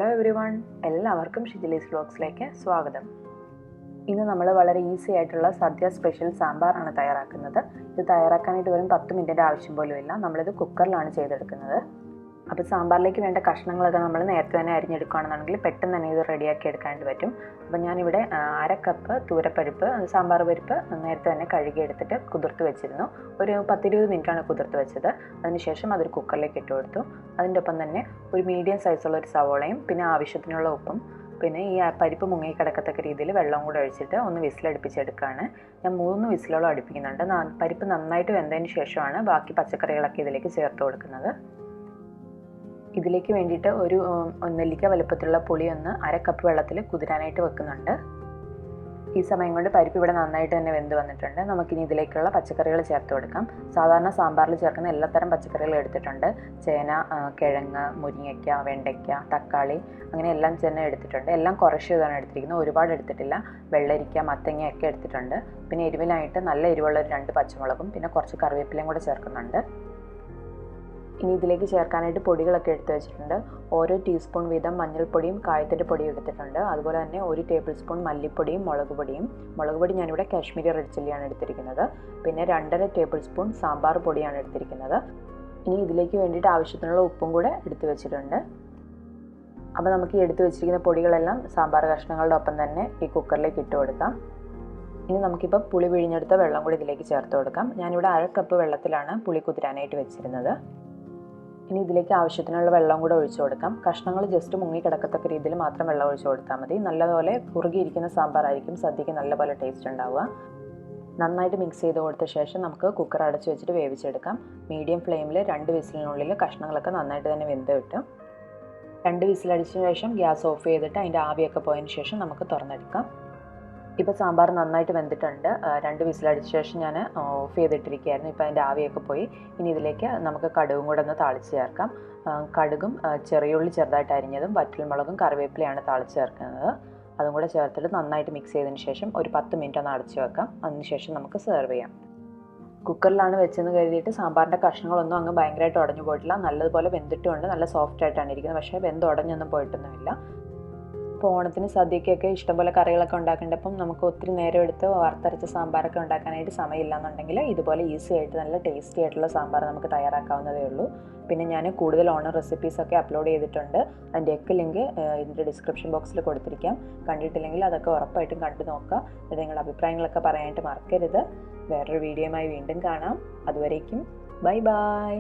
Hello everyone, എല്ലാവർക്കും ഷിജിലീസ് വ്ലോഗ്സിലേക്ക് സ്വാഗതം. ഇന്ന് നമ്മൾ വളരെ ഈസി ആയിട്ടുള്ള സദ്യ സ്പെഷ്യൽ സാമ്പാറാണ് തയ്യാറാക്കുന്നത്. ഇത് തയ്യാറാക്കാനായിട്ട് വെറും 10 മിനിറ്റിൻ്റെ ആവശ്യം പോലും ഇല്ല. നമ്മളിത് കുക്കറിലാണ് ചെയ്തെടുക്കുന്നത്. അപ്പോൾ സാമ്പാറിലേക്ക് വേണ്ട കഷ്ണങ്ങളൊക്കെ നമ്മൾ നേരത്തെ തന്നെ അരിഞ്ഞെടുക്കുകയാണെന്നുണ്ടെങ്കിൽ പെട്ടെന്ന് തന്നെ ഇത് റെഡിയാക്കി എടുക്കാനായിട്ട് പറ്റും. അപ്പോൾ ഞാനിവിടെ 1/2 കപ്പ് തൂരപ്പരിപ്പ്, സാമ്പാർ പരിപ്പ് നേരത്തെ തന്നെ കഴുകിയെടുത്തിട്ട് കുതിർത്ത് വെച്ചിരുന്നു. ഒരു 10-20 മിനിറ്റാണ് കുതിർത്ത് വെച്ചത്. അതിനുശേഷം അതൊരു കുക്കറിലേക്ക് ഇട്ട് കൊടുത്തു. അതിൻ്റെ ഒപ്പം തന്നെ ഒരു മീഡിയം സൈസുള്ള ഒരു സവോളയും പിന്നെ ആവശ്യത്തിനുള്ള ഉപ്പും പിന്നെ ഈ പരിപ്പ് മുങ്ങിക്കിടക്കത്തക്ക രീതിയിൽ വെള്ളം കൂടെ ഒഴിച്ചിട്ട് ഒന്ന് വിസിലടുപ്പിച്ചെടുക്കുകയാണ്. ഞാൻ 3 വിസിലോളം അടുപ്പിക്കുന്നുണ്ട്. പരിപ്പ് നന്നായിട്ട് വെന്തതിന് ശേഷമാണ് ബാക്കി പച്ചക്കറികളൊക്കെ ഇതിലേക്ക് ചേർത്ത് കൊടുക്കുന്നത്. ഇതിലേക്ക് വേണ്ടിയിട്ട് ഒരു നെല്ലിക്ക വലുപ്പത്തിലുള്ള പുളി ഒന്ന് 1/2 കപ്പ് വെള്ളത്തിൽ കുതിരാനായിട്ട് വെക്കുന്നുണ്ട്. ഈ സമയം കൊണ്ട് പരിപ്പ് ഇവിടെ നന്നായിട്ട് തന്നെ വെന്ത് വന്നിട്ടുണ്ട്. നമുക്കിനി ഇതിലേക്കുള്ള പച്ചക്കറികൾ ചേർത്ത് കൊടുക്കാം. സാധാരണ സാമ്പാറിൽ ചേർക്കുന്ന എല്ലാത്തരം പച്ചക്കറികളും എടുത്തിട്ടുണ്ട്. ചേന, കിഴങ്ങ്, മുരിങ്ങയ്ക്ക, വെണ്ടയ്ക്ക, തക്കാളി അങ്ങനെ എല്ലാം തന്നെ എടുത്തിട്ടുണ്ട്. എല്ലാം കുറച്ച് ഇതാണ് എടുത്തിരിക്കുന്നത്, ഒരുപാട് എടുത്തിട്ടില്ല. വെള്ളരിക്ക, മത്തങ്ങയൊക്കെ എടുത്തിട്ടുണ്ട്. പിന്നെ എരിവിനായിട്ട് നല്ല എരിവുള്ള 2 പച്ചമുളകും പിന്നെ കുറച്ച് കറിവേപ്പിലയും കൂടെ ചേർക്കുന്നുണ്ട്. ഇനി ഇതിലേക്ക് ചേർക്കാനായിട്ട് പൊടികളൊക്കെ എടുത്ത് വെച്ചിട്ടുണ്ട്. ഓരോ ടീസ്പൂൺ വീതം മഞ്ഞൾപ്പൊടിയും കായത്തിൻ്റെ പൊടിയും എടുത്തിട്ടുണ്ട്. അതുപോലെ തന്നെ 1 ടേബിൾ സ്പൂൺ മല്ലിപ്പൊടിയും മുളക് പൊടി ഞാനിവിടെ കാശ്മീരി റെഡ് ചില്ലിയാണ് എടുത്തിരിക്കുന്നത്. പിന്നെ 2.5 ടേബിൾ സ്പൂൺ സാമ്പാർ പൊടിയാണ് എടുത്തിരിക്കുന്നത്. ഇനി ഇതിലേക്ക് വേണ്ടിയിട്ട് ആവശ്യത്തിനുള്ള ഉപ്പും കൂടെ എടുത്ത് വെച്ചിട്ടുണ്ട്. അപ്പോൾ നമുക്ക് ഈ എടുത്ത് വെച്ചിരിക്കുന്ന പൊടികളെല്ലാം സാമ്പാർ കഷ്ണങ്ങളുടെ ഒപ്പം തന്നെ ഈ കുക്കറിലേക്ക് ഇട്ട് കൊടുക്കാം. ഇനി നമുക്കിപ്പോൾ പുളി പിഴിഞ്ഞെടുത്ത വെള്ളം കൂടി ഇതിലേക്ക് ചേർത്ത് കൊടുക്കാം. ഞാനിവിടെ 1/2 കപ്പ് വെള്ളത്തിലാണ് പുളി കുതിരാനായിട്ട് വെച്ചിരുന്നത്. ഇനി ഇതിലേക്ക് ആവശ്യത്തിനുള്ള വെള്ളം കൂടെ ഒഴിച്ചു കൊടുക്കാം. കഷ്ണങ്ങൾ ജസ്റ്റ് മുങ്ങിക്കിടക്കത്തക്ക രീതിയിൽ മാത്രം വെള്ളം ഒഴിച്ചു കൊടുത്താൽ മതി. നല്ലപോലെ കുറുകിയിരിക്കുന്ന സാമ്പാറായിരിക്കും സദ്യക്ക് നല്ലപോലെ ടേസ്റ്റ് ഉണ്ടാവുക. നന്നായിട്ട് മിക്സ് ചെയ്ത് കൊടുത്ത ശേഷം നമുക്ക് കുക്കർ അടച്ച് വെച്ചിട്ട് വേവിച്ചെടുക്കാം. മീഡിയം ഫ്ലെയിമിൽ 2 വിസിലിനുള്ളിൽ കഷ്ണങ്ങളൊക്കെ നന്നായിട്ട് തന്നെ വെന്ത് കിട്ടും. 2 വിസിലടിച്ച ശേഷം ഗ്യാസ് ഓഫ് ചെയ്തിട്ട് അതിൻ്റെ ആവിയൊക്കെ പോയതിന് ശേഷം നമുക്ക് തുറന്നെടുക്കാം. ഇപ്പോൾ സാമ്പാർ നന്നായിട്ട് വെന്തിട്ടുണ്ട്. 2 വിസിലടിച്ച ശേഷം ഞാൻ ഓഫ് ചെയ്തിട്ടിരിക്കുകയായിരുന്നു. ഇപ്പോൾ അതിൻ്റെ ആവിയൊക്കെ പോയി. ഇനി ഇതിലേക്ക് നമുക്ക് കടുകും കൂടെ ഒന്ന് താളിച്ച് ചേർക്കാം. കടുകും ചെറിയുള്ളി ചെറുതായിട്ട് അരിഞ്ഞതും വറ്റൽമുളകും കറിവേപ്പിലയാണ് താളിച്ച് ചേർക്കുന്നത്. അതും കൂടെ ചേർത്തിട്ട് നന്നായിട്ട് മിക്സ് ചെയ്തതിന് ശേഷം ഒരു 10 മിനിറ്റ് ഒന്ന് അടച്ച് വെക്കാം. അതിനുശേഷം നമുക്ക് സെർവ് ചെയ്യാം. കുക്കറിലാണ് വെച്ചെന്ന് കരുതിയിട്ട് സാമ്പാറിൻ്റെ കഷ്ണങ്ങളൊന്നും അങ്ങ് ഭയങ്കരമായിട്ട് ഉടഞ്ഞു പോയിട്ടില്ല. നല്ലതുപോലെ വെന്തിട്ടുമുണ്ട്. നല്ല സോഫ്റ്റ് ആയിട്ടാണ് ഇരിക്കുന്നത്. പക്ഷേ വെന്ത് ഉടഞ്ഞൊന്നും പോയിട്ടൊന്നുമില്ല. ഇപ്പോൾ ഓണത്തിന് സദ്യക്കൊക്കെ ഇഷ്ടംപോലെ കറികളൊക്കെ ഉണ്ടാക്കേണ്ടപ്പം നമുക്ക് ഒത്തിരി നേരം എടുത്ത് വറുത്തരച്ച സാമ്പാറൊക്കെ ഉണ്ടാക്കാനായിട്ട് സമയമില്ല എന്നുണ്ടെങ്കിൽ ഇതുപോലെ ഈസി ആയിട്ട് നല്ല ടേസ്റ്റി ആയിട്ടുള്ള സാമ്പാർ നമുക്ക് തയ്യാറാക്കാവുന്നതേ ഉള്ളൂ. പിന്നെ ഞാൻ കൂടുതൽ ഓണം റെസിപ്പീസൊക്കെ അപ്ലോഡ് ചെയ്തിട്ടുണ്ട്. അതിൻ്റെയൊക്കെ ലിങ്ക് ഇതിൻ്റെ ഡിസ്ക്രിപ്ഷൻ ബോക്സിൽ കൊടുത്തിരിക്കാം. കണ്ടിട്ടില്ലെങ്കിൽ അതൊക്കെ ഉറപ്പായിട്ടും കണ്ടു നോക്കുക. എന്നിട്ട് നിങ്ങളുടെ അഭിപ്രായങ്ങളൊക്കെ പറയാനായിട്ട് മറക്കരുത്. വേറൊരു വീഡിയോയുമായി വീണ്ടും കാണാം. അതുവരേക്കും ബൈ ബൈ.